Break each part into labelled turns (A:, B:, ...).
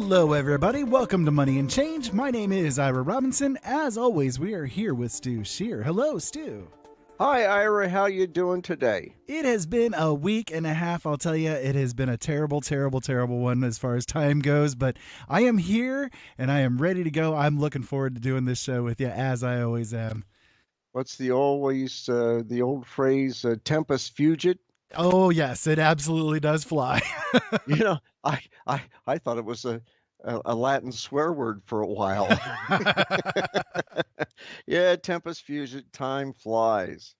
A: Hello, everybody. Welcome to Money and Change. My name is Ira Robinson. As always, we are here with Stu Shear. Hello, Stu.
B: Hi, Ira. How you doing today?
A: It has been a week and a half. I'll tell you, it has been a terrible, terrible, terrible one as far as time goes. But I am here and I am ready to go. I'm looking forward to doing this show with you, as I always am.
B: What's the old phrase, tempus fugit?
A: Oh, yes, it absolutely does fly.
B: You know, I thought it was a Latin swear word for a while. Yeah, tempus fugit, time flies.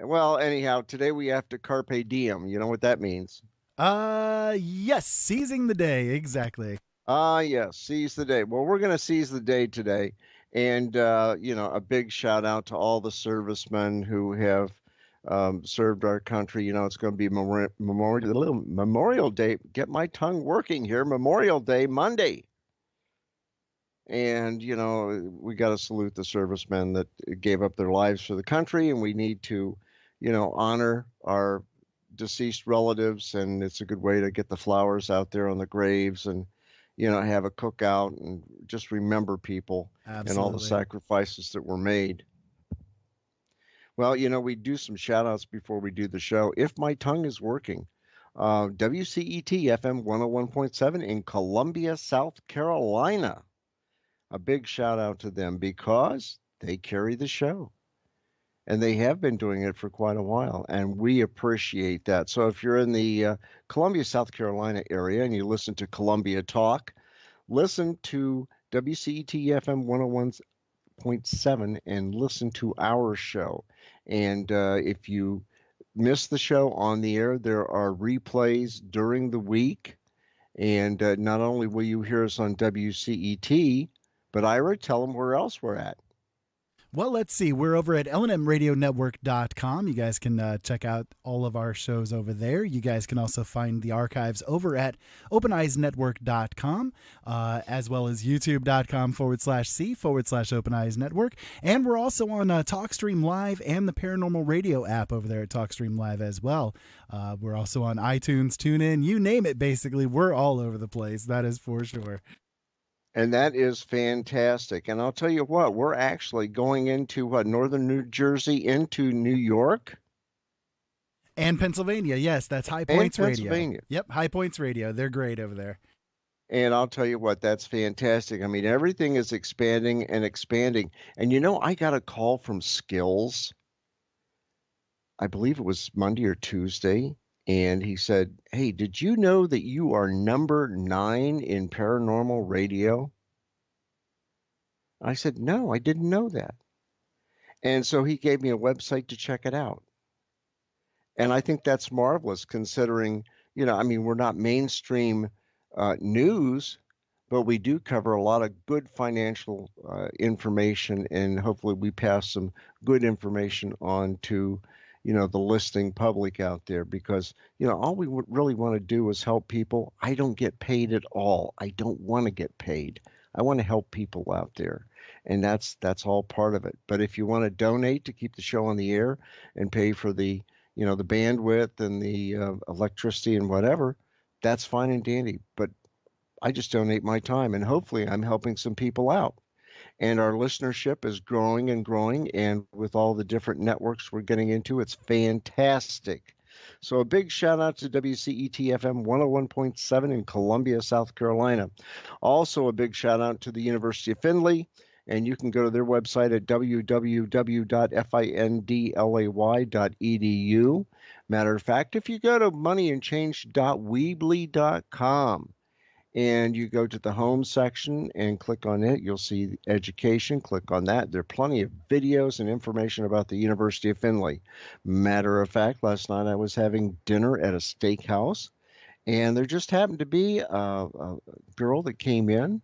B: Well, anyhow, today we have to carpe diem. You know what that means?
A: Yes, seizing the day, exactly.
B: Yes, seize the day. Well, we're going to seize the day today. And, a big shout out to all the servicemen who have served our country. It's going to be Memorial Day. Get my tongue working here. Memorial Day, Monday. And, we got to salute the servicemen that gave up their lives for the country. And we need to, honor our deceased relatives. And it's a good way to get the flowers out there on the graves and, have a cookout and just remember people.
A: Absolutely.
B: And all the sacrifices that were made. Well, we do some shout outs before we do the show. If my tongue is working, WCET FM 101.7 in Columbia, South Carolina. A big shout out to them because they carry the show. And they have been doing it for quite a while, and we appreciate that. So if you're in the Columbia, South Carolina area and you listen to Columbia Talk, listen to WCET FM 101.7 and listen to our show. And if you miss the show on the air, there are replays during the week. And not only will you hear us on WCET, but Ira, tell them where else we're at.
A: Well, let's see. We're over at lnmradionetwork.com. You guys can check out all of our shows over there. You guys can also find the archives over at openeyesnetwork.com, as well as youtube.com/C/openeyesnetwork. And we're also on TalkStream Live and the Paranormal Radio app over there at TalkStream Live as well. We're also on iTunes, TuneIn, you name it, basically. We're all over the place. That is for sure.
B: And that is fantastic. And I'll tell you what, we're actually going into northern New Jersey into New York.
A: And Pennsylvania. Yes, that's High Points Radio.
B: Pennsylvania.
A: Yep, High Points Radio. They're great over there.
B: And I'll tell you what, that's fantastic. I mean, everything is expanding and expanding. And I got a call from Skills. I believe it was Monday or Tuesday. And he said, "Hey, did you know that you are number 9 in paranormal radio?" I said, "No, I didn't know that." And so he gave me a website to check it out. And I think that's marvelous considering, we're not mainstream news, but we do cover a lot of good financial information. And hopefully we pass some good information on to the listening public out there because, all we really want to do is help people. I don't get paid at all. I don't want to get paid. I want to help people out there. And that's all part of it. But if you want to donate to keep the show on the air and pay for the, the bandwidth and the electricity and whatever, that's fine and dandy. But I just donate my time and hopefully I'm helping some people out. And our listenership is growing and growing. And with all the different networks we're getting into, it's fantastic. So a big shout out to WCET FM 101.7 in Columbia, South Carolina. Also a big shout out to the University of Findlay. And you can go to their website at www.findlay.edu. Matter of fact, if you go to moneyandchange.weebly.com, and you go to the home section and click on it, you'll see education. Click on that. There are plenty of videos and information about the University of Findlay. Matter of fact, last night I was having dinner at a steakhouse, and there just happened to be a girl that came in,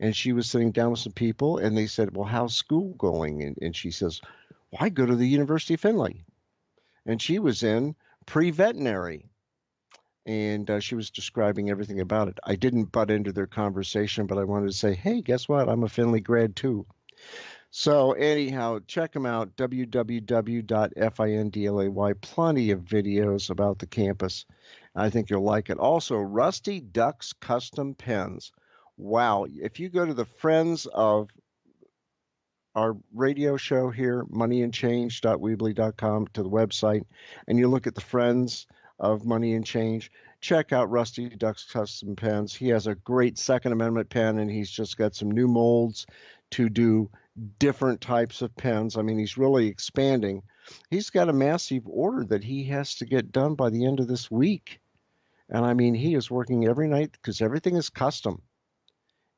B: and she was sitting down with some people, and they said, "Well, how's school going?" And she says, "Well, I go to the University of Findlay." And she was in pre-veterinary. And she was describing everything about it. I didn't butt into their conversation, but I wanted to say, hey, guess what? I'm a Findlay grad too. So anyhow, check them out, www.findlay. Plenty of videos about the campus. I think you'll like it. Also, Rusty Ducks Custom Pens. Wow. If you go to the Friends of our radio show here, moneyandchange.weebly.com, to the website, and you look at the Friends of Money and Change, check out Rusty Duck's Custom Pens. He has a great Second Amendment pen, and he's just got some new molds to do different types of pens. I mean, he's really expanding. He's got a massive order that he has to get done by the end of this week. And I mean, he is working every night because everything is custom,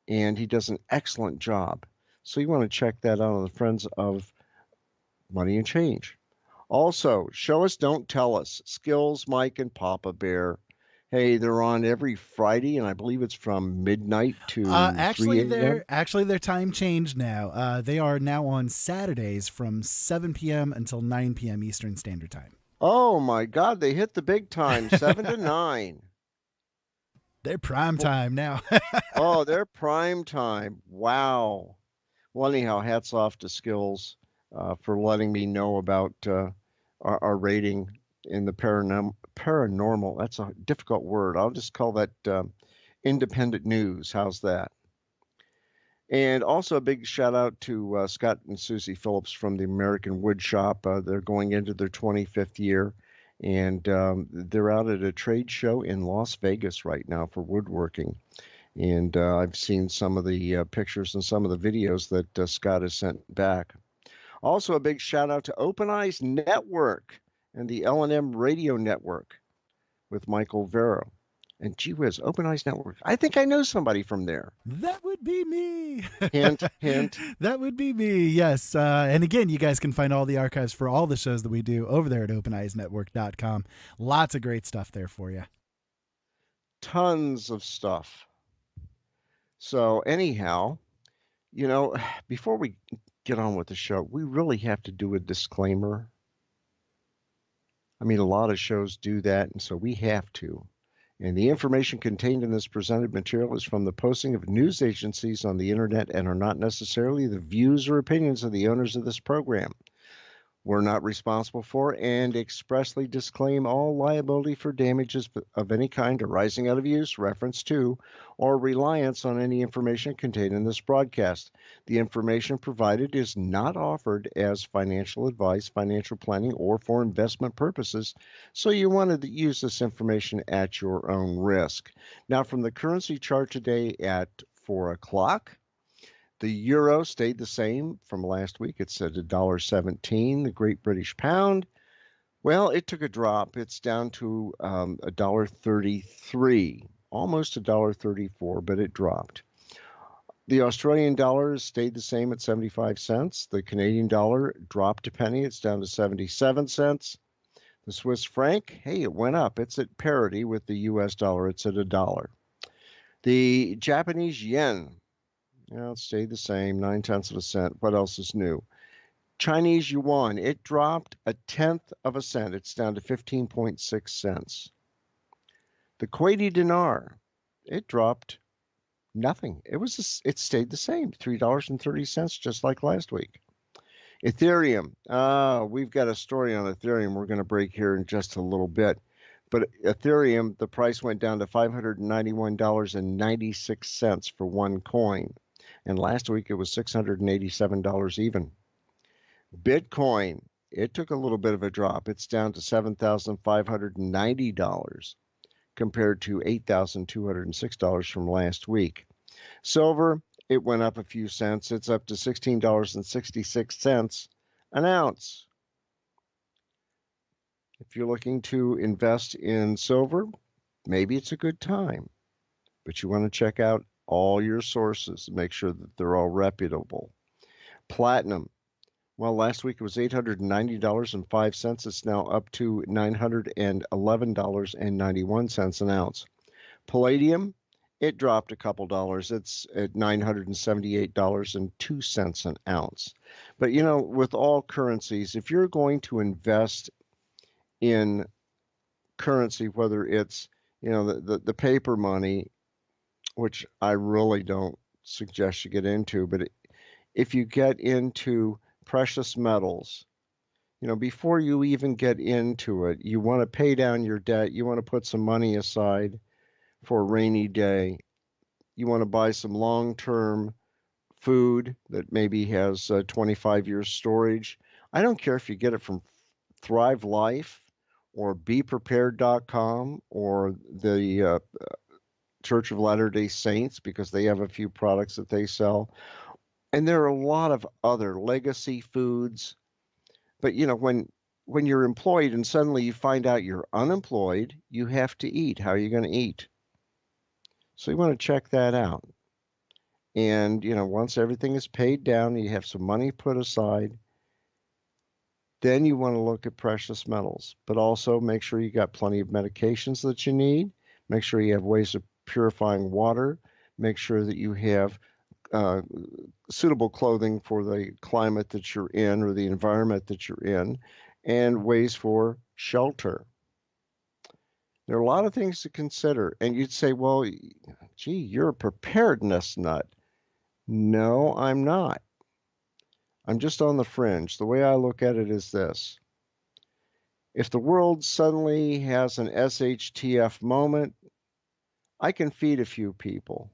B: and he does an excellent job. So you want to check that out on the Friends of Money and Change. Also, Show Us, Don't Tell Us, Skills, Mike, and Papa Bear. Hey, they're on every Friday, and I believe it's from midnight to 3 a.m.
A: Actually their time changed now. They are now on Saturdays from 7 p.m. until 9 p.m. Eastern Standard Time.
B: Oh my God, they hit the big time, 7 to 9.
A: They're prime time now.
B: Oh, they're prime time. Wow. Well, anyhow, hats off to Skills for letting me know about our rating in the paranormal. That's a difficult word. I'll just call that independent news. How's that? And also a big shout out to Scott and Susie Phillips from the American Wood Shop. They're going into their 25th year, and they're out at a trade show in Las Vegas right now for woodworking. And I've seen some of the pictures and some of the videos that Scott has sent back. Also, a big shout out to Open Eyes Network and the L&M Radio Network with Michael Vero. And gee whiz, Open Eyes Network. I think I know somebody from there.
A: That would be me.
B: Hint, hint.
A: That would be me, yes. And again, you guys can find all the archives for all the shows that we do over there at OpenEyesNetwork.com. Lots of great stuff there for you.
B: Tons of stuff. So anyhow, you know, before we get on with the show, we really have to do a disclaimer. I mean, a lot of shows do that, and so we have to. And the information contained in this presented material is from the posting of news agencies on the internet and are not necessarily the views or opinions of the owners of this program. We're not responsible for and expressly disclaim all liability for damages of any kind arising out of use, reference to, or reliance on any information contained in this broadcast. The information provided is not offered as financial advice, financial planning, or for investment purposes, so you want to use this information at your own risk. Now, from the currency chart today at 4 o'clock, the euro stayed the same from last week. It's at $1.17. The Great British Pound, well, it took a drop. It's down to $1.33, almost $1.34, but it dropped. The Australian dollar stayed the same at 75 cents. The Canadian dollar dropped a penny. It's down to 77 cents. The Swiss franc, hey, it went up. It's at parity with the US dollar. It's at $1. The Japanese yen, it stayed the same, 9/10 of a cent. What else is new? Chinese yuan, it dropped 1/10 of a cent. It's down to 15.6 cents. The Kuwaiti dinar, it dropped nothing. It stayed the same, $3.30, just like last week. Ethereum, we've got a story on Ethereum we're going to break here in just a little bit. But Ethereum, the price went down to $591.96 for one coin. And last week it was $687 even. Bitcoin, it took a little bit of a drop. It's down to $7,590 compared to $8,206 from last week. Silver, it went up a few cents. It's up to $16.66 an ounce. If you're looking to invest in silver, maybe it's a good time, but you want to check out all your sources and make sure that they're all reputable. Platinum, well, last week it was $890.05. It's now up to $911.91 an ounce. Palladium, it dropped a couple dollars. It's at $978.02 an ounce. But you know, with all currencies, if you're going to invest in currency, whether it's, you know, the paper money, which I really don't suggest you get into, but if you get into precious metals, you know, before you even get into it, you want to pay down your debt. You want to put some money aside for a rainy day. you want to buy some long-term food that maybe has 25 years storage. I don't care if you get it from Thrive Life or BePrepared.com or the Church of Latter-day Saints, because they have a few products that they sell. And there are a lot of other legacy foods. But when you're employed and suddenly you find out you're unemployed, you have to eat. How are you going to eat? So you want to check that out. And once everything is paid down, you have some money put aside, then you want to look at precious metals. But also make sure you got plenty of medications that you need. Make sure you have ways of purifying water. Make sure that you have suitable clothing for the climate that you're in or the environment that you're in, and ways for shelter. There are a lot of things to consider. And you'd say, well, gee, you're a preparedness nut. No, I'm not. I'm just on the fringe. The way I look at it is this. If the world suddenly has an SHTF moment, I can feed a few people.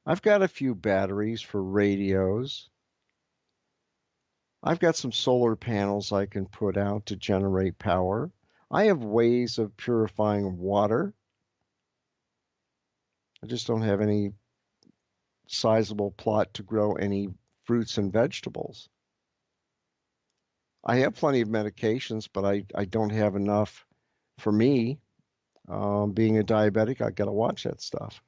B: I've got a few batteries for radios. I've got some solar panels I can put out to generate power. I have ways of purifying water. I just don't have any sizable plot to grow any fruits and vegetables. I have plenty of medications, but I don't have enough for me. Being a diabetic, I got to watch that stuff.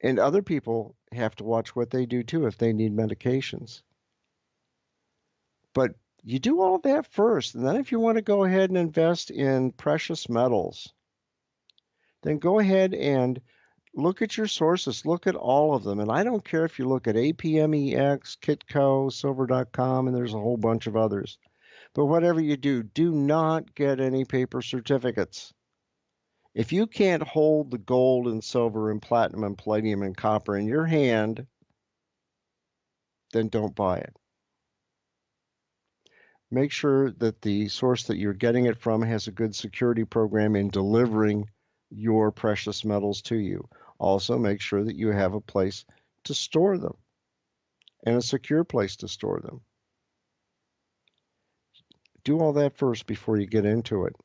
B: And other people have to watch what they do too if they need medications. But you do all of that first. And then if you want to go ahead and invest in precious metals, then go ahead and look at your sources. Look at all of them. And I don't care if you look at APMEX, Kitco, Silver.com, and there's a whole bunch of others. But whatever you do, do not get any paper certificates. If you can't hold the gold and silver and platinum and palladium and copper in your hand, then don't buy it. Make sure that the source that you're getting it from has a good security program in delivering your precious metals to you. Also, make sure that you have a place to store them and a secure place to store them. Do all that first before you get into it.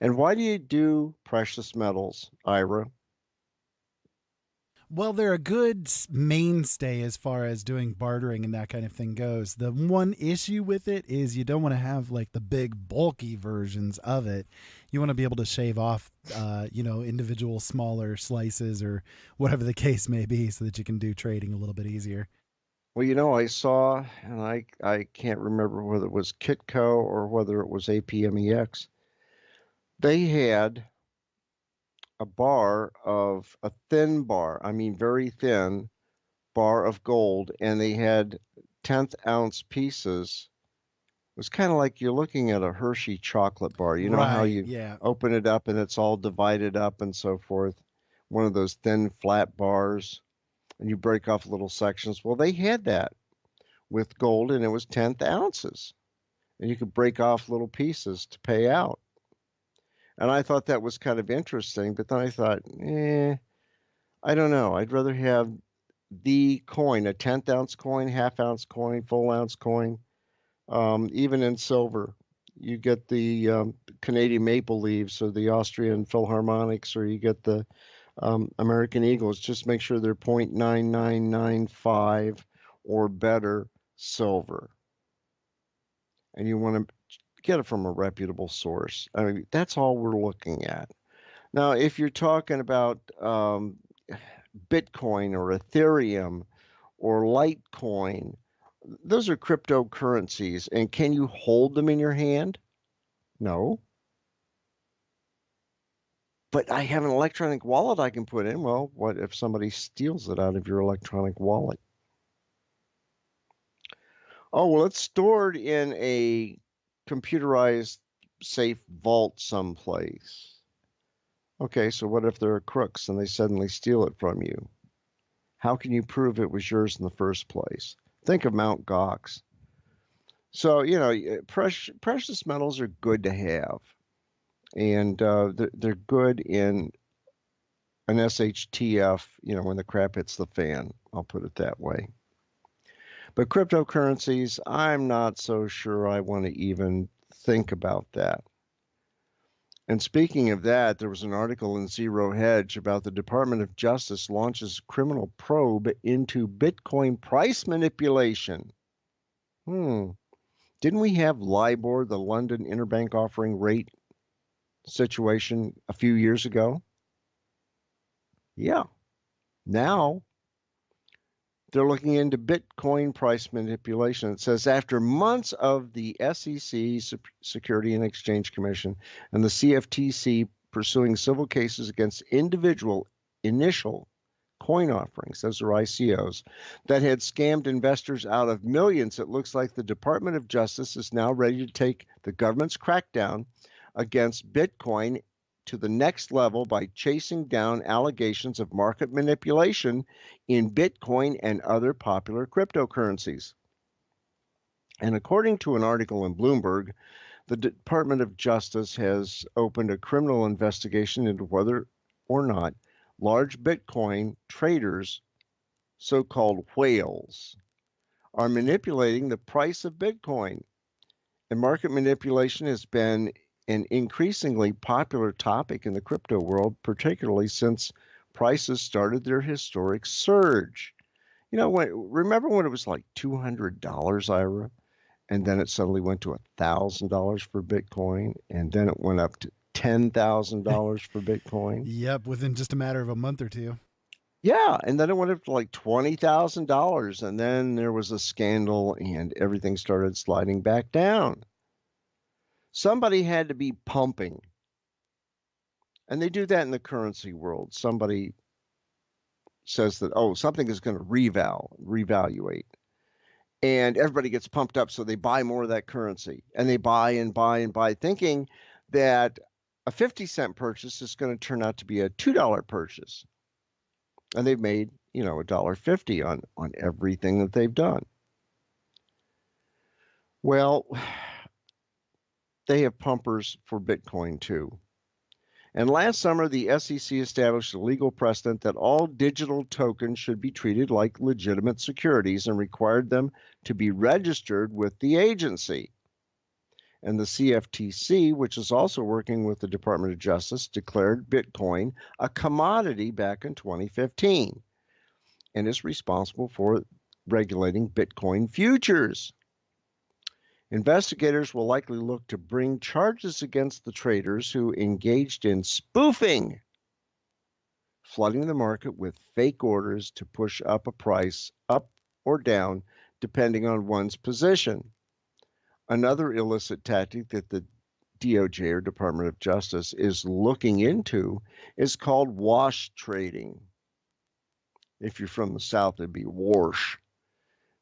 B: And why do you do precious metals, Ira?
A: Well, they're a good mainstay as far as doing bartering and that kind of thing goes. The one issue with it is you don't want to have like the big bulky versions of it. You want to be able to shave off, individual smaller slices or whatever the case may be so that you can do trading a little bit easier.
B: Well, I saw, and I can't remember whether it was Kitco or whether it was APMEX. They had a thin bar, I mean very thin bar of gold, and they had 10th ounce pieces. It was kind of like you're looking at a Hershey chocolate bar. You know how you open it up and it's all divided up and so forth. One of those thin flat bars, and you break off little sections. Well, they had that with gold, and it was 10th ounces. And you could break off little pieces to pay out. And I thought that was kind of interesting, but then I thought, I don't know. I'd rather have the coin, a 10th ounce coin, half ounce coin, full ounce coin, even in silver. You get the Canadian maple leaves or the Austrian Philharmonics, or you get the American Eagles. Just make sure they're 0.9995 or better silver. And you want to get it from a reputable source. I mean, that's all we're looking at. Now, if you're talking about Bitcoin or Ethereum or Litecoin, those are cryptocurrencies. And can you hold them in your hand? No. But I have an electronic wallet I can put in. Well, what if somebody steals it out of your electronic wallet? Oh, well, it's stored in a computerized safe vault someplace. Okay, so what if there are crooks and they suddenly steal it from you? How can you prove it was yours in the first place? Think of Mt. Gox. So, precious metals are good to have. And they're good in an SHTF, when the crap hits the fan. I'll put it that way. But cryptocurrencies, I'm not so sure I want to even think about that. And speaking of that, there was an article in Zero Hedge about the Department of Justice launches criminal probe into Bitcoin price manipulation. Didn't we have LIBOR, the London Interbank Offering Rate situation, a few years ago? Yeah. Now they're looking into Bitcoin price manipulation. It says after months of the SEC, Security and Exchange Commission, and the CFTC pursuing civil cases against individual initial coin offerings, those are ICOs, that had scammed investors out of millions, it looks like the Department of Justice is now ready to take the government's crackdown against Bitcoin to the next level by chasing down allegations of market manipulation in Bitcoin and other popular cryptocurrencies. And according to an article in Bloomberg, the Department of Justice has opened a criminal investigation into whether or not large Bitcoin traders, so-called whales, are manipulating the price of Bitcoin. And market manipulation has been an increasingly popular topic in the crypto world, particularly since prices started their historic surge. Remember when it was like $200, Ira, and then it suddenly went to $1,000 for Bitcoin, and then it went up to $10,000 for Bitcoin?
A: Yep, within just a matter of a month or two.
B: Yeah, and then it went up to like $20,000, and then there was a scandal, and everything started sliding back down. Somebody had to be pumping. And they do that in the currency world. Somebody says that, something is going to revaluate. And everybody gets pumped up, so they buy more of that currency. And they buy and buy and buy, thinking that a 50-cent purchase is going to turn out to be a $2 purchase. And they've made, $1.50 on everything that they've done. Well, they have pumpers for Bitcoin too. And last summer, the SEC established a legal precedent that all digital tokens should be treated like legitimate securities and required them to be registered with the agency. And the CFTC, which is also working with the Department of Justice, declared Bitcoin a commodity back in 2015 and is responsible for regulating Bitcoin futures. Investigators will likely look to bring charges against the traders who engaged in spoofing, flooding the market with fake orders to push up a price up or down, depending on one's position. Another illicit tactic that the DOJ, or Department of Justice, is looking into is called wash trading. If you're from the South, it'd be wash,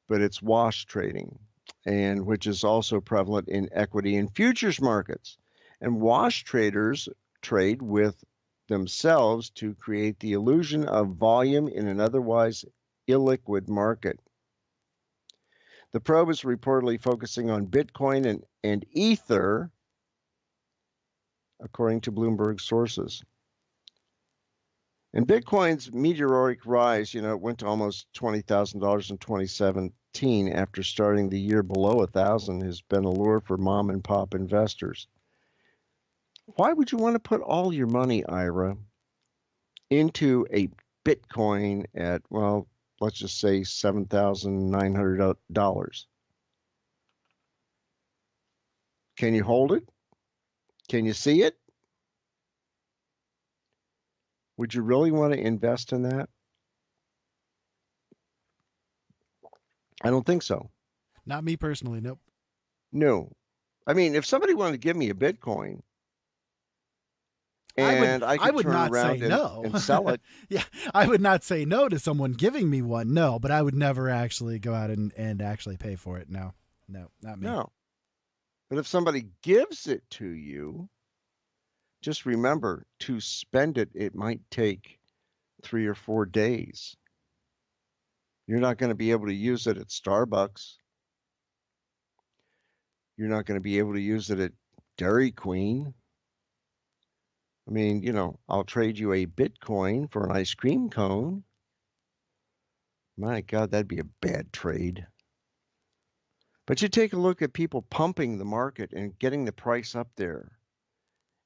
B: but it's wash trading, and which is also prevalent in equity and futures markets. And wash traders trade with themselves to create the illusion of volume in an otherwise illiquid market. The probe is reportedly focusing on Bitcoin and Ether, according to Bloomberg sources. And Bitcoin's meteoric rise, it went to almost $20,000 in 2017 after starting the year below 1,000, has been a lure for mom and pop investors. Why would you want to put all your money, Ira, into a Bitcoin at, let's just say $7,900? Can you hold it? Can you see it? Would you really want to invest in that? I don't think so.
A: Not me personally, nope.
B: No. I mean, if somebody wanted to give me a Bitcoin and I could turn
A: not
B: around
A: say no.
B: and sell it.
A: Yeah, I would not say no to someone giving me one, no, but I would never actually go out and actually pay for it. No, not me.
B: No. But if somebody gives it to you, just remember, to spend it, it might take 3 or 4 days. You're not going to be able to use it at Starbucks. You're not going to be able to use it at Dairy Queen. I mean, I'll trade you a Bitcoin for an ice cream cone. My God, that'd be a bad trade. But you take a look at people pumping the market and getting the price up there.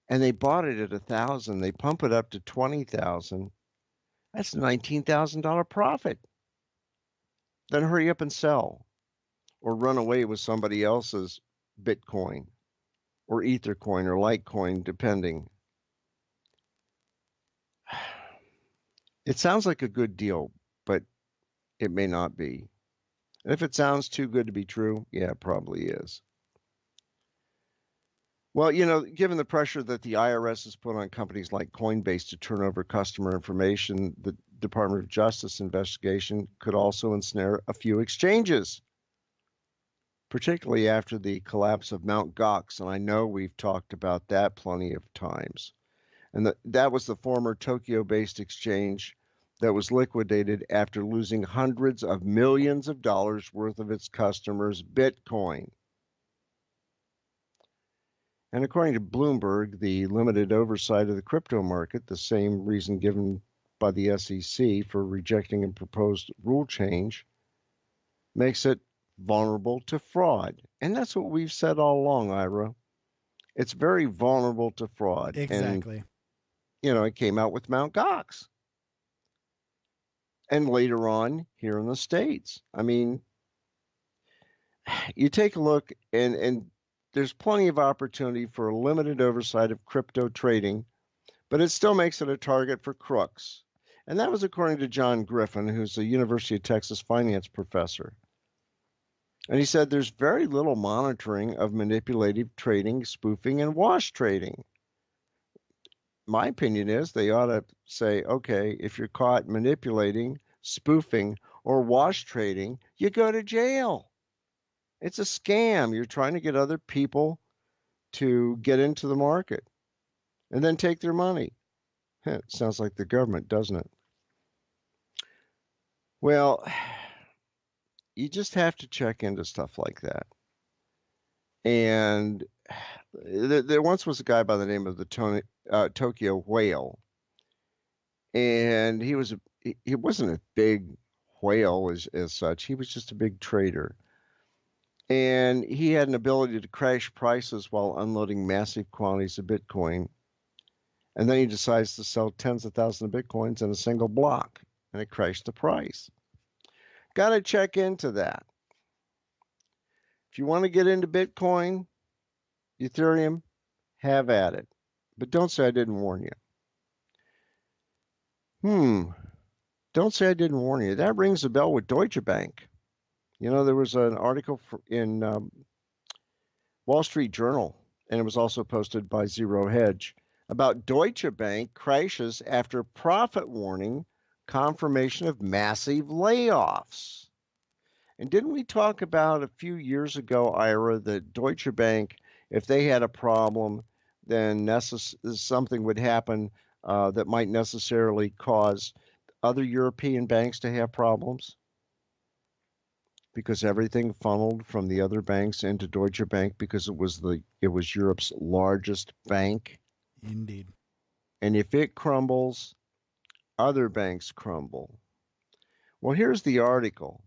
B: And they bought it at 1,000. They pump it up to 20,000. That's $19,000 profit. Then hurry up and sell or run away with somebody else's Bitcoin or Ethercoin or Litecoin, depending. It sounds like a good deal, but it may not be. And if it sounds too good to be true, yeah, it probably is. Well, given the pressure that the IRS has put on companies like Coinbase to turn over customer information, the Department of Justice investigation could also ensnare a few exchanges, particularly after the collapse of Mt. Gox. And I know we've talked about that plenty of times. And that was the former Tokyo-based exchange that was liquidated after losing hundreds of millions of dollars worth of its customers' Bitcoin. And according to Bloomberg, the limited oversight of the crypto market, the same reason given by the SEC for rejecting a proposed rule change, makes it vulnerable to fraud. And that's what we've said all along, Ira. It's very vulnerable to fraud.
A: Exactly.
B: And, it came out with Mt. Gox. And later on here in the States. I mean, you take a look and there's plenty of opportunity for a limited oversight of crypto trading, but it still makes it a target for crooks. And that was according to John Griffin, who's a University of Texas finance professor. And he said there's very little monitoring of manipulative trading, spoofing, and wash trading. My opinion is they ought to say, okay, if you're caught manipulating, spoofing, or wash trading, you go to jail. It's a scam. You're trying to get other people to get into the market and then take their money. It sounds like the government, doesn't it? Well, you just have to check into stuff like that. And there once was a guy by the name of the Tokyo Whale, and he wasn't a big whale as such. He was just a big trader. And he had an ability to crash prices while unloading massive quantities of Bitcoin. And then he decides to sell tens of thousands of Bitcoins in a single block, and it crashed the price. Got to check into that. If you want to get into Bitcoin, Ethereum, have at it. But don't say I didn't warn you. Don't say I didn't warn you. That rings a bell with Deutsche Bank. There was an article in Wall Street Journal, and it was also posted by Zero Hedge, about Deutsche Bank crashes after profit warning, confirmation of massive layoffs. And didn't we talk about a few years ago, Ira, that Deutsche Bank, if they had a problem, then something would happen that might necessarily cause other European banks to have problems? Because everything funneled from the other banks into Deutsche Bank because it was Europe's largest bank.
A: Indeed.
B: And if it crumbles, other banks crumble. Well, here's the article.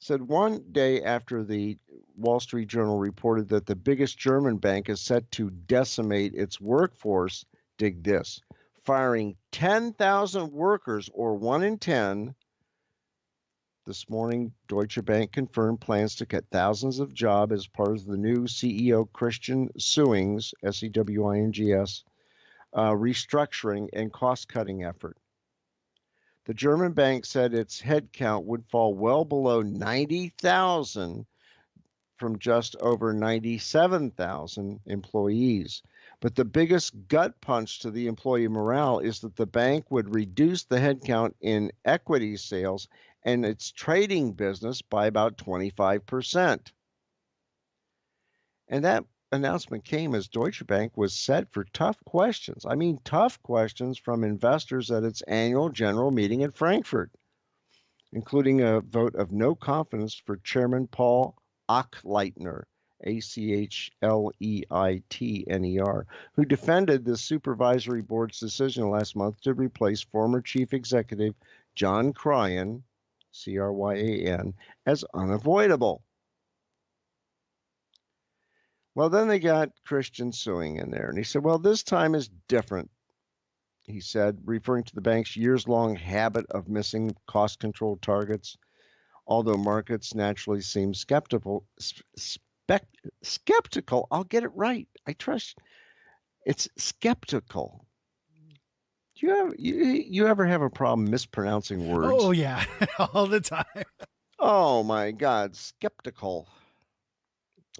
B: It said one day after the Wall Street Journal reported that the biggest German bank is set to decimate its workforce, dig this, firing 10,000 workers, or 1 in 10. This morning, Deutsche Bank confirmed plans to cut thousands of jobs as part of the new CEO Christian Sewing's, S-E-W-I-N-G-S, restructuring and cost-cutting effort. The German bank said its headcount would fall well below 90,000 from just over 97,000 employees. But the biggest gut punch to the employee morale is that the bank would reduce the headcount in equity sales and its trading business by about 25%. And that announcement came as Deutsche Bank was set for tough questions. I mean, tough questions from investors at its annual general meeting in Frankfurt, including a vote of no confidence for Chairman Paul Achleitner Achleitner, who defended the supervisory board's decision last month to replace former chief executive John Cryan, Cryan, as unavoidable. Well, then they got Christian suing in there, and he said, well, this time is different, he said, referring to the bank's years-long habit of missing cost control targets, although markets naturally seem skeptical. I'll get it right. I trust. It's skeptical. Do you ever have a problem mispronouncing words?
A: Oh, yeah, all the time.
B: Oh, my God, skeptical.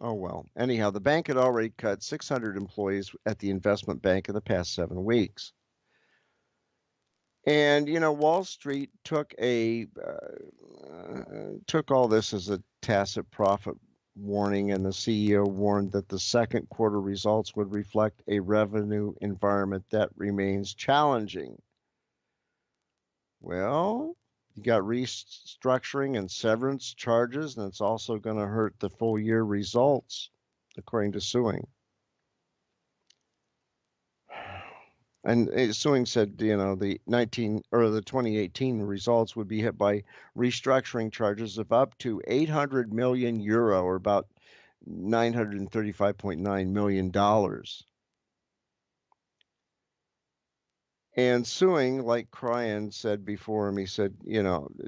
B: Oh, well. Anyhow, the bank had already cut 600 employees at the investment bank in the past 7 weeks. And, Wall Street took all this as a tacit profit warning, and the CEO warned that the second quarter results would reflect a revenue environment that remains challenging. Well, you got restructuring and severance charges, and it's also going to hurt the full year results, according to Suing. And Suing said, the 2018 results would be hit by restructuring charges of up to 800 million euro, or about $935.9 million. And Suing, like Cryan said before him, he said,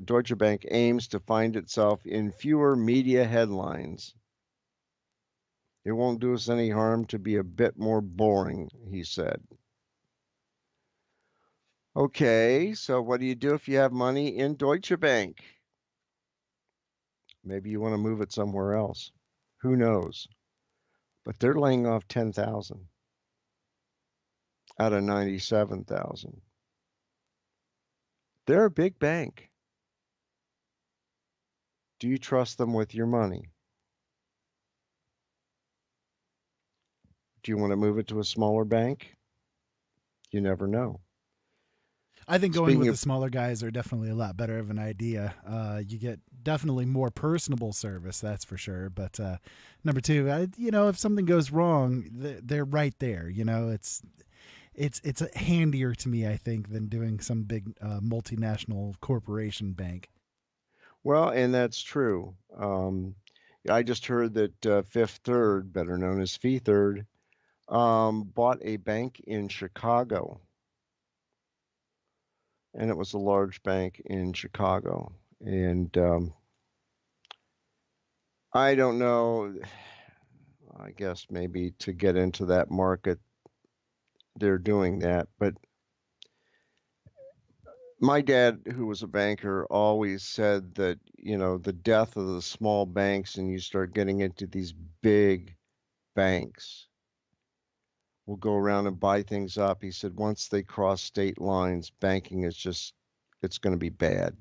B: Deutsche Bank aims to find itself in fewer media headlines. It won't do us any harm to be a bit more boring, he said. Okay, so what do you do if you have money in Deutsche Bank? Maybe you want to move it somewhere else. Who knows? But they're laying off 10,000 out of 97,000. They're a big bank. Do you trust them with your money? Do you want to move it to a smaller bank? You never know.
A: I think going with the smaller guys are definitely a lot better of an idea. You get definitely more personable service, that's for sure. But number two, if something goes wrong, they're right there. It's handier to me, I think, than doing some big multinational corporation bank.
B: Well, and that's true. I just heard that Fifth Third, better known as Fifth Third, bought a bank in Chicago. And it was a large bank in Chicago. And I don't know, I guess maybe to get into that market, they're doing that. But my dad, who was a banker, always said that, the death of the small banks and you start getting into these big banks will go around and buy things up. He said once they cross state lines, banking is it's going to be bad.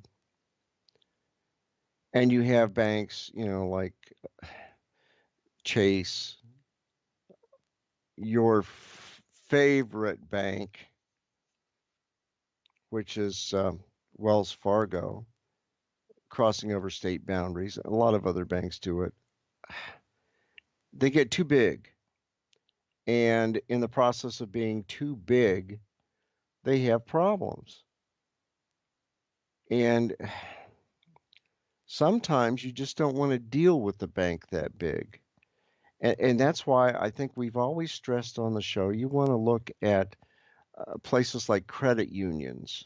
B: And you have banks, like Chase, your favorite bank, which is Wells Fargo, crossing over state boundaries. A lot of other banks do it. They get too big. And in the process of being too big, they have problems. And sometimes you just don't want to deal with the bank that big. And that's why I think we've always stressed on the show, you want to look at places like credit unions.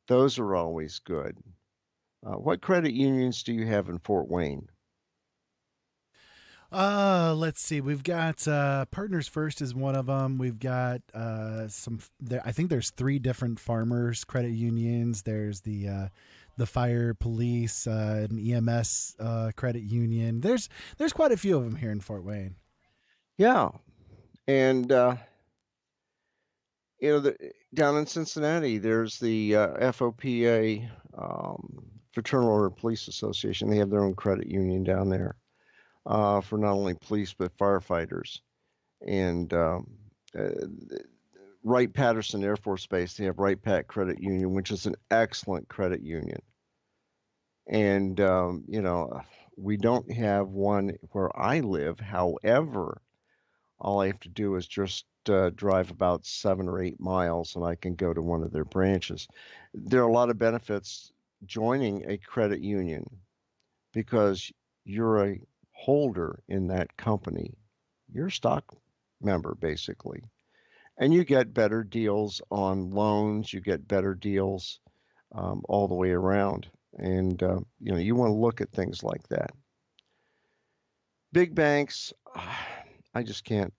B: Those are always good. What credit unions do you have in Fort Wayne?
A: Let's see. We've got Partners First is one of them. We've got I think there's 3 different farmers credit unions. There's the fire, police, an EMS credit union. There's quite a few of them here in Fort Wayne.
B: Yeah, and down in Cincinnati, there's the FOPA, Fraternal Order Police Association. They have their own credit union down there. For not only police but firefighters. And Wright-Patterson Air Force Base, they have Wright-Pat Credit Union, which is an excellent credit union. And We don't have one where I live. However, all I have to do is just drive about 7 or 8 miles and I can go to one of their branches. There are a lot of benefits joining a credit union because you're a holder in that company. You're a stock member, basically. And you get better deals on loans, you get better deals all the way around. And, you want to look at things like that. Big banks, I just can't,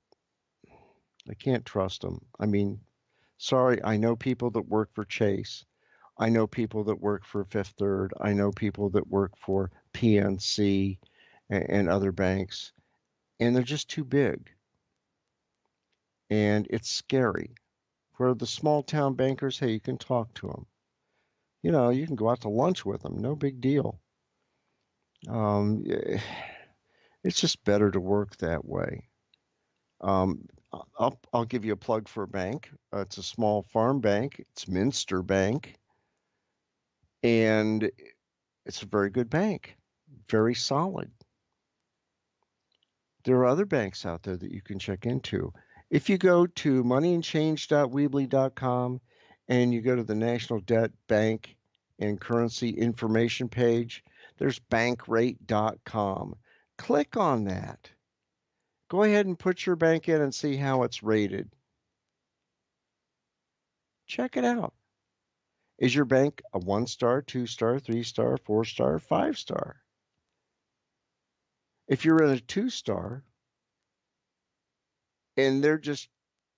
B: I can't trust them. I mean, sorry, I know people that work for Chase. I know people that work for Fifth Third. I know people that work for PNC and other banks, and they're just too big. And it's scary. Where the small town bankers, hey, you can talk to them. You can go out to lunch with them, no big deal. It's just better to work that way. I'll give you a plug for a bank. It's a small farm bank. It's Minster Bank. And it's a very good bank, very solid. There are other banks out there that you can check into. If you go to moneyandchange.weebly.com and you go to the National Debt Bank and Currency Information page, there's bankrate.com. Click on that. Go ahead and put your bank in and see how it's rated. Check it out. Is your bank a 1-star, 2-star, 3-star, 4-star, 5-star? If you're in a 2-star and they're just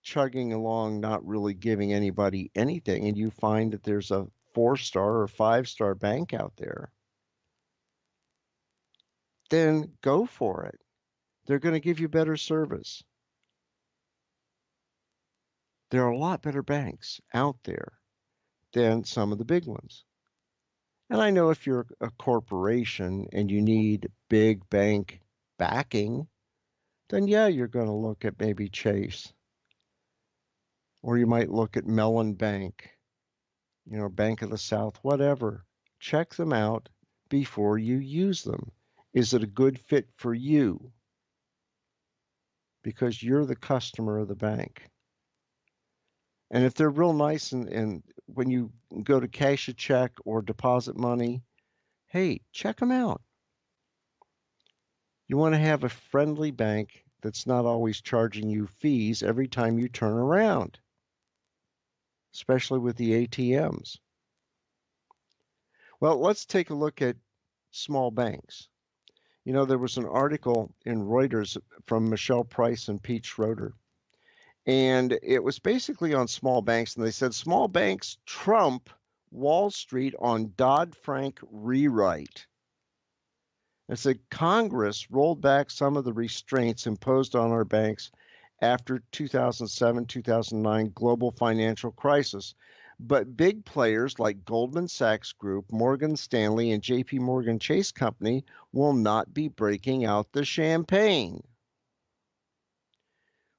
B: chugging along, not really giving anybody anything, and you find that there's a 4-star or 5-star bank out there, then go for it. They're going to give you better service. There are a lot better banks out there than some of the big ones. And I know if you're a corporation and you need big bank backing, then yeah, you're going to look at maybe Chase. Or you might look at Mellon Bank, Bank of the South, whatever. Check them out before you use them. Is it a good fit for you? Because you're the customer of the bank. And if they're real nice and when you go to cash a check or deposit money, hey, check them out. You want to have a friendly bank that's not always charging you fees every time you turn around, especially with the ATMs. Well, let's take a look at small banks. There was an article in Reuters from Michelle Price and Pete Schroeder, and it was basically on small banks, and they said small banks trump Wall Street on Dodd-Frank rewrite. It said Congress rolled back some of the restraints imposed on our banks after 2007-2009 global financial crisis. But big players like Goldman Sachs Group, Morgan Stanley, and JP Morgan Chase Company will not be breaking out the champagne.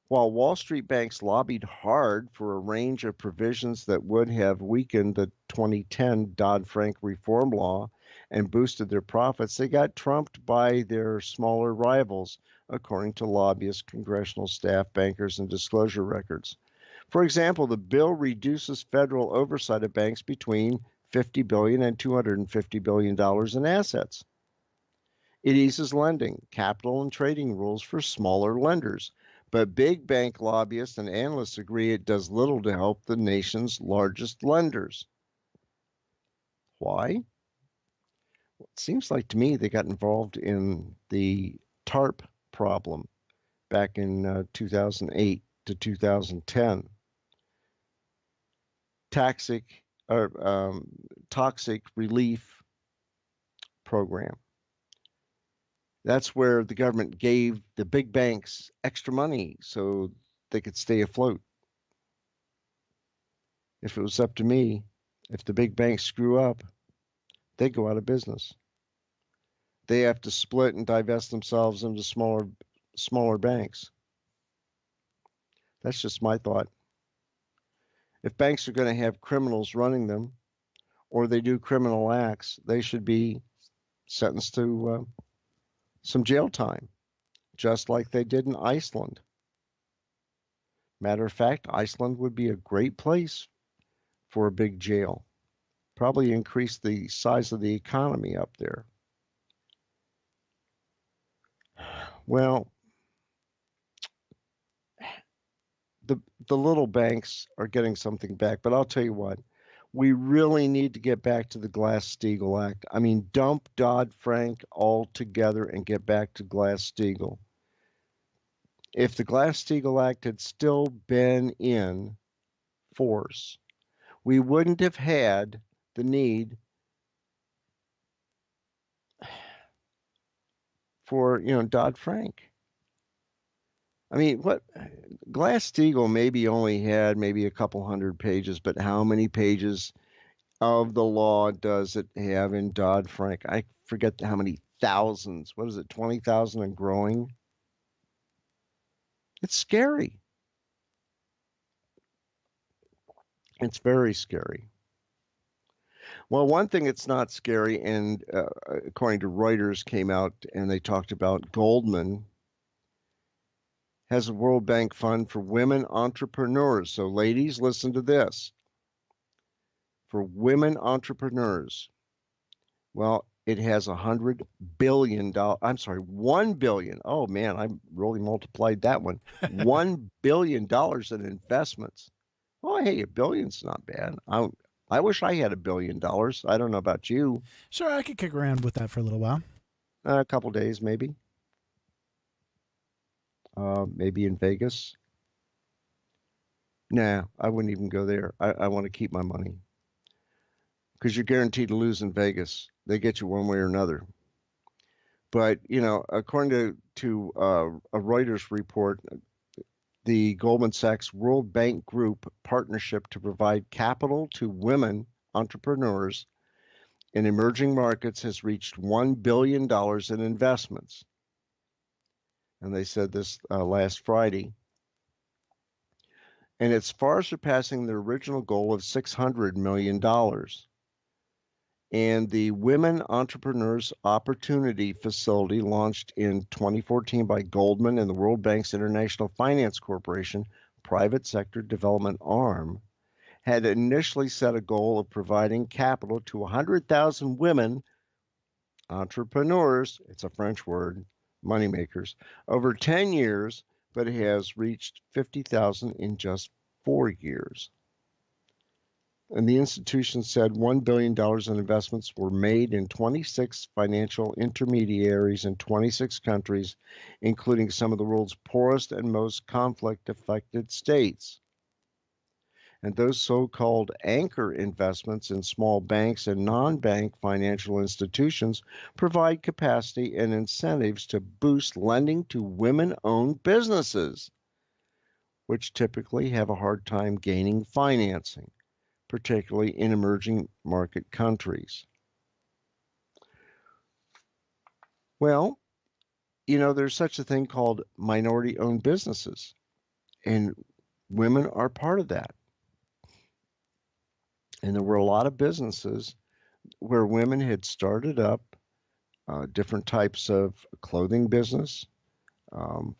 B: While Wall Street banks lobbied hard for a range of provisions that would have weakened the 2010 Dodd-Frank reform law and boosted their profits, they got trumped by their smaller rivals, according to lobbyists, congressional staff, bankers, and disclosure records. For example, the bill reduces federal oversight of banks between $50 billion and $250 billion in assets. It eases lending, capital, and trading rules for smaller lenders. But big bank lobbyists and analysts agree it does little to help the nation's largest lenders. Why? Well, it seems like to me they got involved in the TARP problem back in 2008 to 2010. Toxic relief program. That's where the government gave the big banks extra money so they could stay afloat. If it was up to me, if the big banks screw up, they go out of business. They have to split and divest themselves into smaller banks. That's just my thought. If banks are going to have criminals running them, or they do criminal acts, they should be sentenced to some jail time, just like they did in Iceland. Matter of fact, Iceland would be a great place for a big jail. Probably increase the size of the economy up there. Well, the little banks are getting something back, but I'll tell you what, we really need to get back to the Glass-Steagall Act. I mean, dump Dodd-Frank altogether and get back to Glass-Steagall. If the Glass-Steagall Act had still been in force, we wouldn't have had the need for, Dodd-Frank. I mean, what Glass-Steagall maybe only had maybe a couple hundred pages, but how many pages of the law does it have in Dodd-Frank? I forget how many thousands. What is it, 20,000 and growing? It's scary. It's very scary. Well, one thing that's not scary, and according to Reuters came out and they talked about Goldman has a World Bank fund for women entrepreneurs. So ladies, listen to this. For women entrepreneurs, well, it has $100 billion. I'm sorry, $1 billion. Oh man, I really multiplied that one. $1 billion in investments. Oh, hey, $1 billion's not bad. I wish I had $1 billion. I don't know about you.
A: Sure, I could kick around with that for a little while.
B: A couple days, maybe. Maybe in Vegas. Nah, I wouldn't even go there. I want to keep my money because you're guaranteed to lose in Vegas. They get you one way or another. But according to a Reuters report, the Goldman Sachs World Bank Group partnership to provide capital to women entrepreneurs in emerging markets has reached $1 billion in investments. And they said this last Friday. And it's far surpassing their original goal of $600 million. And the Women Entrepreneurs Opportunity Facility, launched in 2014 by Goldman and the World Bank's International Finance Corporation, private sector development arm, had initially set a goal of providing capital to 100,000 women entrepreneurs, it's a French word, moneymakers, over 10 years, but it has reached 50,000 in just 4 years. And the institution said $1 billion in investments were made in 26 financial intermediaries in 26 countries, including some of the world's poorest and most conflict-affected states. And those so-called anchor investments in small banks and non-bank financial institutions provide capacity and incentives to boost lending to women-owned businesses, which typically have a hard time gaining financing, particularly in emerging market countries. Well, there's such a thing called minority-owned businesses, and women are part of that. And there were a lot of businesses where women had started up different types of clothing business,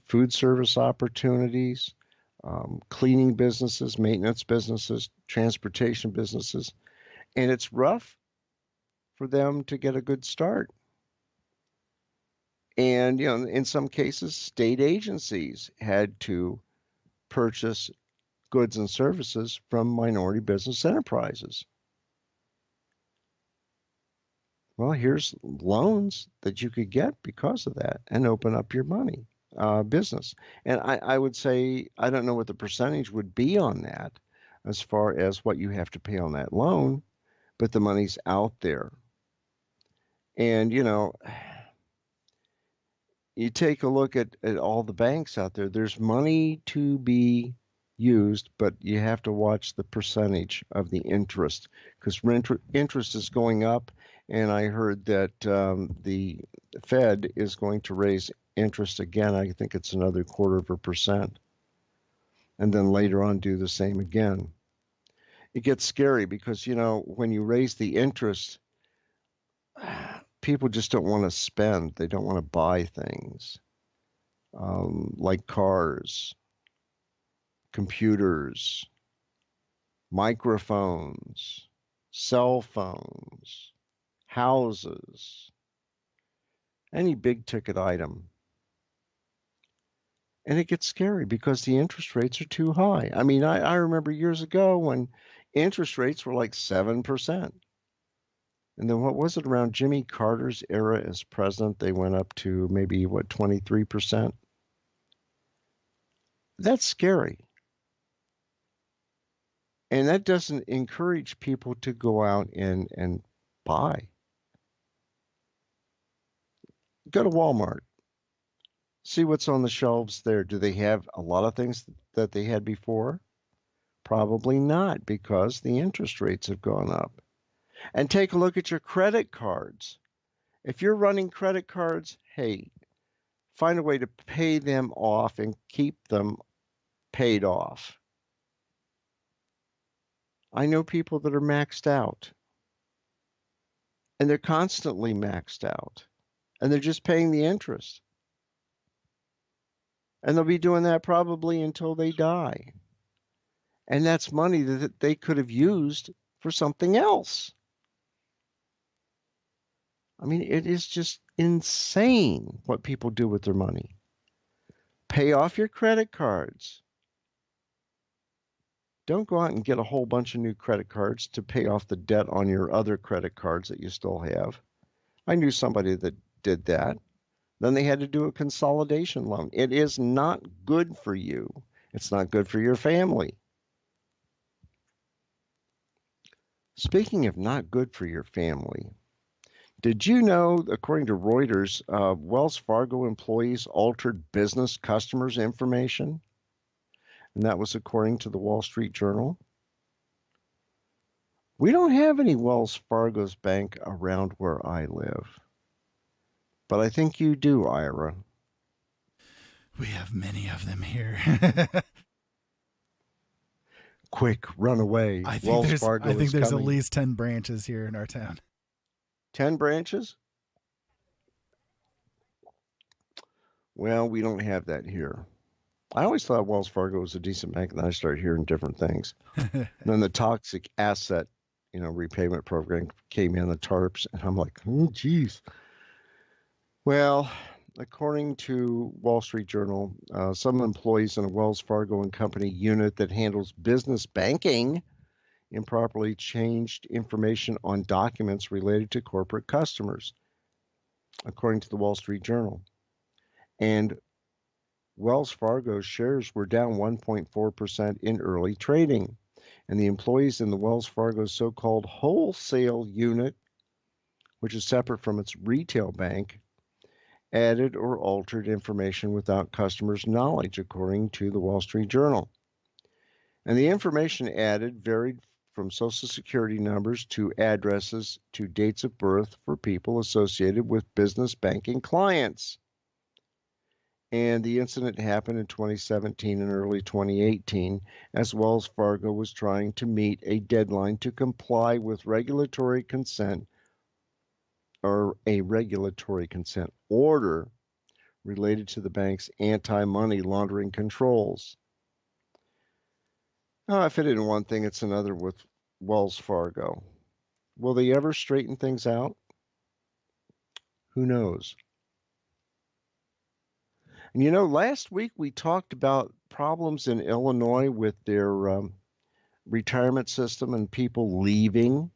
B: food service opportunities, cleaning businesses, maintenance businesses, transportation businesses. And it's rough for them to get a good start. And, in some cases, state agencies had to purchase goods and services from minority business enterprises. Well, here's loans that you could get because of that and open up your money business. And I would say, I don't know what the percentage would be on that as far as what you have to pay on that loan, but the money's out there. And, you take a look at all the banks out there, there's money to be used, but you have to watch the percentage of the interest because interest is going up. And I heard that the Fed is going to raise interest again. I think it's another 0.25%. And then later on do the same again. It gets scary because, when you raise the interest, people just don't want to spend. They don't want to buy things like cars, computers, microphones, cell phones, houses, any big ticket item. And it gets scary because the interest rates are too high. I mean, I remember years ago when interest rates were like 7%. And then what was it, around Jimmy Carter's era as president, they went up to maybe, 23%? That's scary. And that doesn't encourage people to go out and buy. Go to Walmart. See what's on the shelves there. Do they have a lot of things that they had before? Probably not, because the interest rates have gone up. And take a look at your credit cards. If you're running credit cards, hey, find a way to pay them off and keep them paid off. I know people that are maxed out, and they're constantly maxed out, and they're just paying the interest. And they'll be doing that probably until they die. And that's money that they could have used for something else. I mean, it is just insane what people do with their money. Pay off your credit cards. Don't go out and get a whole bunch of new credit cards to pay off the debt on your other credit cards that you still have. I knew somebody that did that. Then they had to do a consolidation loan. It is not good for you. It's not good for your family. Speaking of not good for your family, did you know, according to Reuters, Wells Fargo employees altered business customers' information? And that was according to the Wall Street Journal. We don't have any Wells Fargo's bank around where I live. But I think you do, Ira.
A: We have many of them here.
B: Quick, run away.
A: I
B: think
A: there's
B: coming.
A: at least 10 branches here in our town.
B: 10 branches? Well, we don't have that here. I always thought Wells Fargo was a decent bank, and then I started hearing different things. Then the toxic asset, repayment program came in, the TARPs, and I'm like, oh, geez. Well, according to Wall Street Journal, some employees in a Wells Fargo and Company unit that handles business banking improperly changed information on documents related to corporate customers, according to the Wall Street Journal. And Wells Fargo shares were down 1.4% in early trading. And the employees in the Wells Fargo so-called wholesale unit, which is separate from its retail bank, added or altered information without customers' knowledge, according to the Wall Street Journal. And the information added varied from Social Security numbers to addresses to dates of birth for people associated with business banking clients. And the incident happened in 2017 and early 2018 as Wells Fargo was trying to meet a deadline to comply with regulatory consent or a regulatory consent order related to the bank's anti-money laundering controls. If it isn't one thing, it's another with Wells Fargo. Will they ever straighten things out? Who knows? And last week we talked about problems in Illinois with their retirement system and people leaving.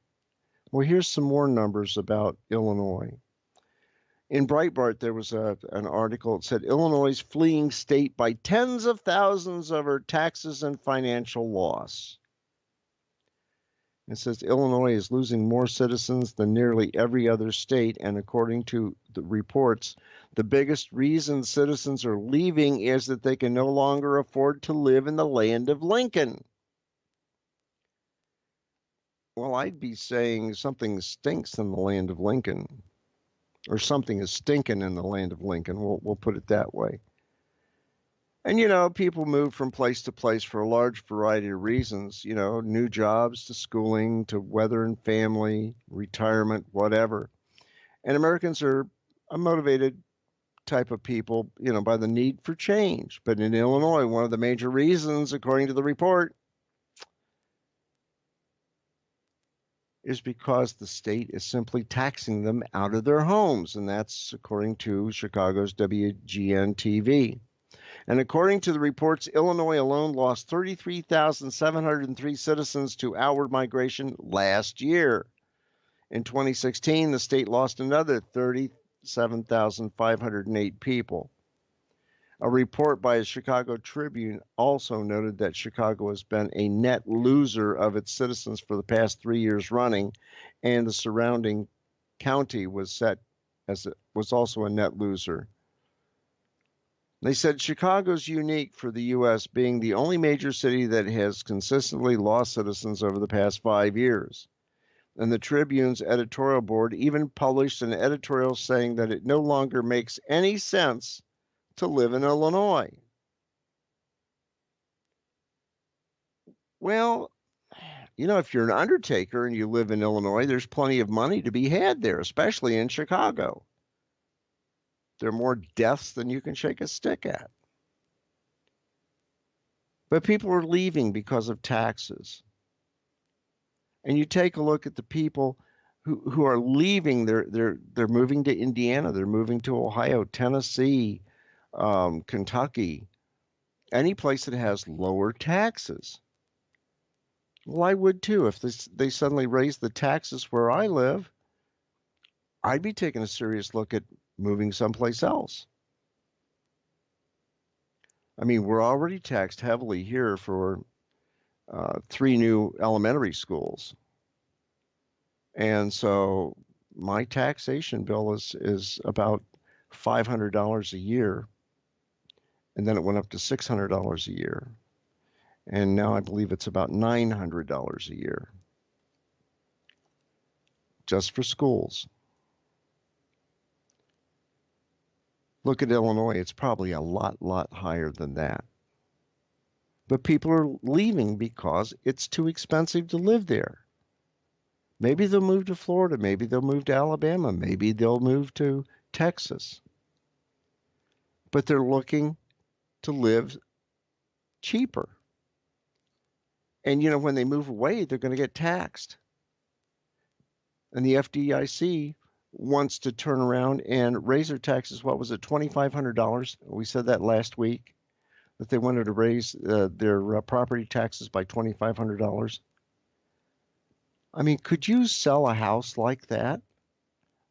B: Well, here's some more numbers about Illinois. In Breitbart, there was an article that said Illinois is fleeing state by tens of thousands over taxes and financial loss. It says Illinois is losing more citizens than nearly every other state, and according to the reports, the biggest reason citizens are leaving is that they can no longer afford to live in the land of Lincoln. Well, I'd be saying something stinks in the land of Lincoln, or something is stinking in the land of Lincoln. We'll put it that way. And, people move from place to place for a large variety of reasons, new jobs to schooling to weather and family, retirement, whatever. And Americans are a motivated type of people, by the need for change. But in Illinois, one of the major reasons, according to the report, is because the state is simply taxing them out of their homes. And that's according to Chicago's WGN TV. And according to the reports, Illinois alone lost 33,703 citizens to outward migration last year. In 2016, the state lost another 37,508 people. A report by the Chicago Tribune also noted that Chicago has been a net loser of its citizens for the past 3 years running, and the surrounding county was also a net loser. They said Chicago's unique for the U.S., being the only major city that has consistently lost citizens over the past 5 years. And the Tribune's editorial board even published an editorial saying that it no longer makes any sense to live in Illinois. Well, if you're an undertaker and you live in Illinois, there's plenty of money to be had there, especially in Chicago. There are more deaths than you can shake a stick at. But people are leaving because of taxes. And you take a look at the people who are leaving. They're moving to Indiana. They're moving to Ohio, Tennessee, Kentucky, any place that has lower taxes. Well, I would too. If they suddenly raise the taxes where I live, I'd be taking a serious look at moving someplace else. I mean, we're already taxed heavily here for 3 new elementary schools. And so my taxation bill is about $500 a year. And then it went up to $600 a year. And now I believe it's about $900 a year just for schools. Look at Illinois, it's probably a lot higher than that. But people are leaving because it's too expensive to live there. Maybe they'll move to Florida, maybe they'll move to Alabama, maybe they'll move to Texas. But they're looking to live cheaper. And when they move away, they're going to get taxed. And the FDIC wants to turn around and raise their taxes. What was it, $2,500? We said that last week, that they wanted to raise their property taxes by $2,500. I mean, could you sell a house like that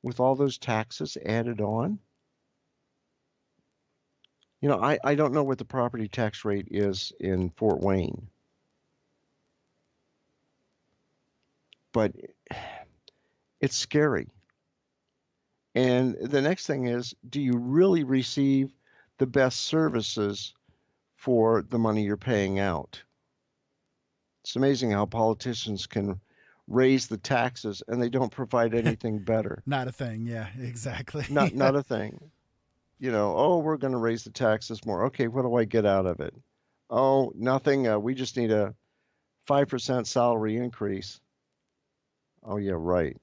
B: with all those taxes added on? I don't know what the property tax rate is in Fort Wayne. But it's scary. And the next thing is, do you really receive the best services for the money you're paying out? It's amazing how politicians can raise the taxes and they don't provide anything better.
A: Not a thing. Yeah, exactly.
B: Not a thing. We're going to raise the taxes more. Okay, what do I get out of it? Oh, nothing. We just need a 5% salary increase. Oh, yeah, right.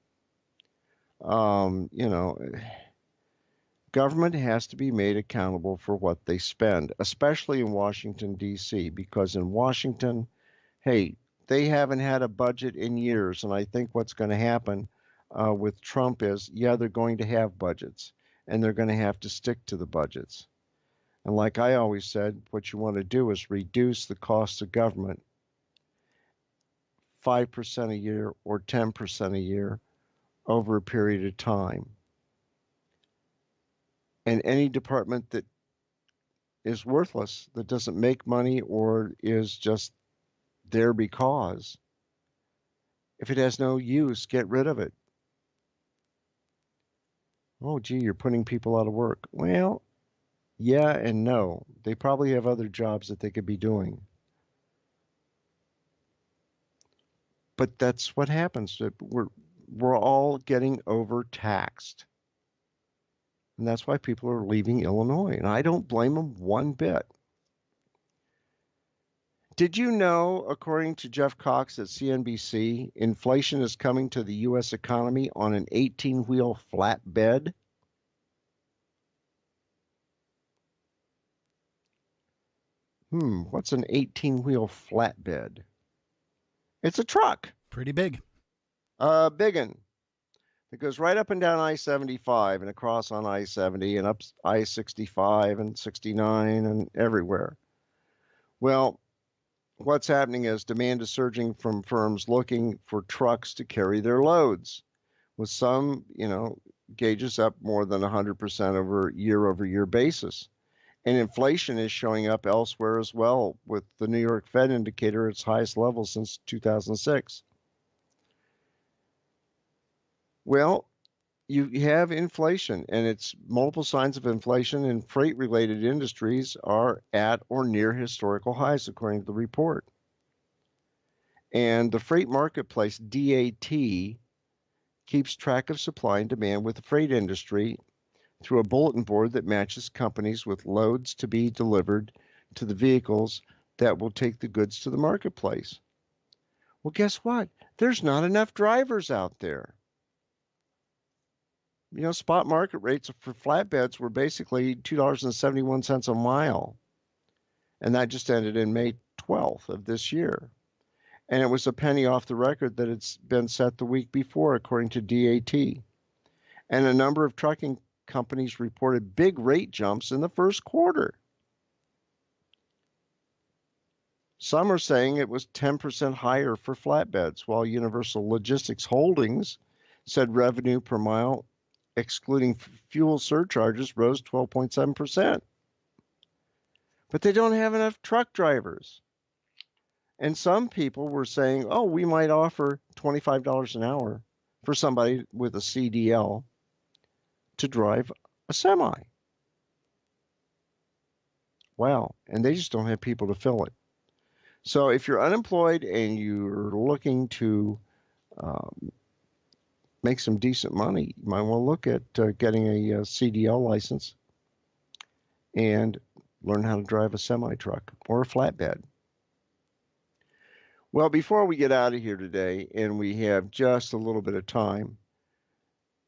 B: Government has to be made accountable for what they spend, especially in Washington, D.C., because in Washington, hey, they haven't had a budget in years. And I think what's going to happen with Trump is, they're going to have budgets, and they're going to have to stick to the budgets. And like I always said, what you want to do is reduce the cost of government 5% a year or 10% a year over a period of time. And any department that is worthless, that doesn't make money or is just there because, if it has no use, get rid of it. Oh, gee, you're putting people out of work. Well, yeah and no. They probably have other jobs that they could be doing. But that's what happens. We're all getting overtaxed. And that's why people are leaving Illinois. And I don't blame them one bit. Did you know, according to Jeff Cox at CNBC, inflation is coming to the U.S. economy on an 18-wheel flatbed? What's an 18-wheel flatbed? It's a truck.
A: Pretty big.
B: Biggin. It goes right up and down I-75 and across on I-70 and up I-65 and 69 and everywhere. Well, what's happening is demand is surging from firms looking for trucks to carry their loads, with some, gauges up more than 100% over year-over-year basis. And inflation is showing up elsewhere as well, with the New York Fed indicator at its highest level since 2006. Well, you have inflation, and it's multiple signs of inflation, and freight-related industries are at or near historical highs, according to the report. And the freight marketplace, DAT, keeps track of supply and demand with the freight industry through a bulletin board that matches companies with loads to be delivered to the vehicles that will take the goods to the marketplace. Well, guess what? There's not enough drivers out there. Spot market rates for flatbeds were basically $2.71 a mile. And that just ended in May 12th of this year. And it was a penny off the record that it's been set the week before, according to DAT. And a number of trucking companies reported big rate jumps in the first quarter. Some are saying it was 10% higher for flatbeds, while Universal Logistics Holdings said revenue per mile, excluding fuel surcharges, rose 12.7%. But they don't have enough truck drivers. And some people were saying, oh, we might offer $25 an hour for somebody with a CDL to drive a semi. Wow. And they just don't have people to fill it. So if you're unemployed and you're looking to make some decent money, you might want to look at getting a CDL license and learn how to drive a semi-truck or a flatbed. Well, before we get out of here today, and we have just a little bit of time,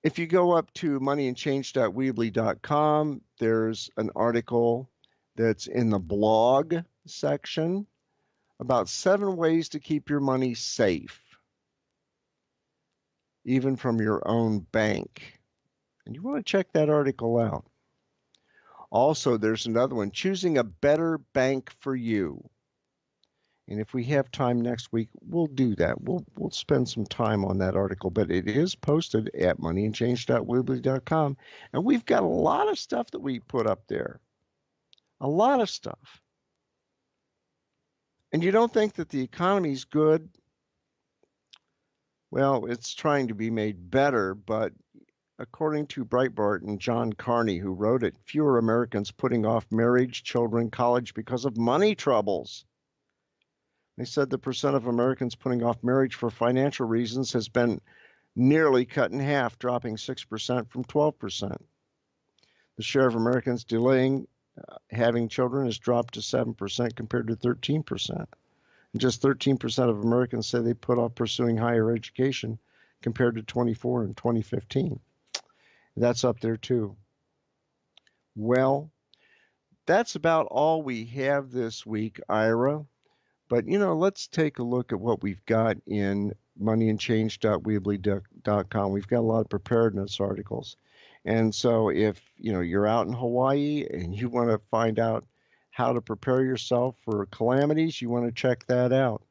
B: if you go up to moneyandchange.weebly.com, there's an article that's in the blog section about 7 ways to keep your money safe, even from your own bank. And you want to check that article out. Also, there's another one, choosing a better bank for you. And if we have time next week, we'll do that. We'll spend some time on that article, but it is posted at moneyandchange.weebly.com. And we've got a lot of stuff that we put up there. A lot of stuff. And you don't think that the economy's good? Well, it's trying to be made better, but according to Breitbart and John Carney, who wrote it, fewer Americans putting off marriage, children, college because of money troubles. They said the percent of Americans putting off marriage for financial reasons has been nearly cut in half, dropping 6% from 12%. The share of Americans delaying having children has dropped to 7% compared to 13%. And just 13% of Americans say they put off pursuing higher education compared to 24% in 2015. That's up there too. Well, that's about all we have this week, Ira. But, let's take a look at what we've got in moneyandchange.weebly.com. We've got a lot of preparedness articles. And so if, you're out in Hawaii and you want to find out how to prepare yourself for calamities, you want to check that out.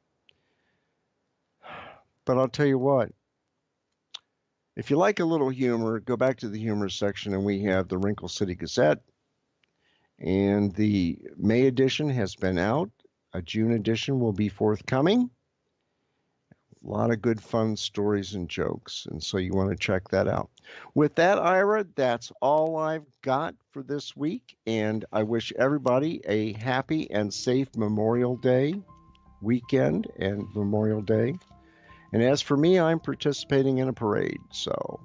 B: But I'll tell you what, if you like a little humor, go back to the humor section, and we have the Wrinkle City Gazette. And the May edition has been out. A June edition will be forthcoming. A lot of good fun stories and jokes, and so you want to check that out. With that, Ira, that's all I've got for this week, and I wish everybody a happy and safe Memorial Day weekend and Memorial Day. And as for me, I'm participating in a parade. So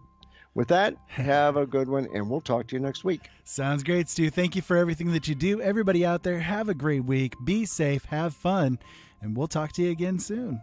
B: With that, have a good one, and we'll talk to you next week.
A: Sounds great, Stu. Thank you for everything that you do. Everybody out there, have a great week. Be safe, have fun, and we'll talk to you again soon.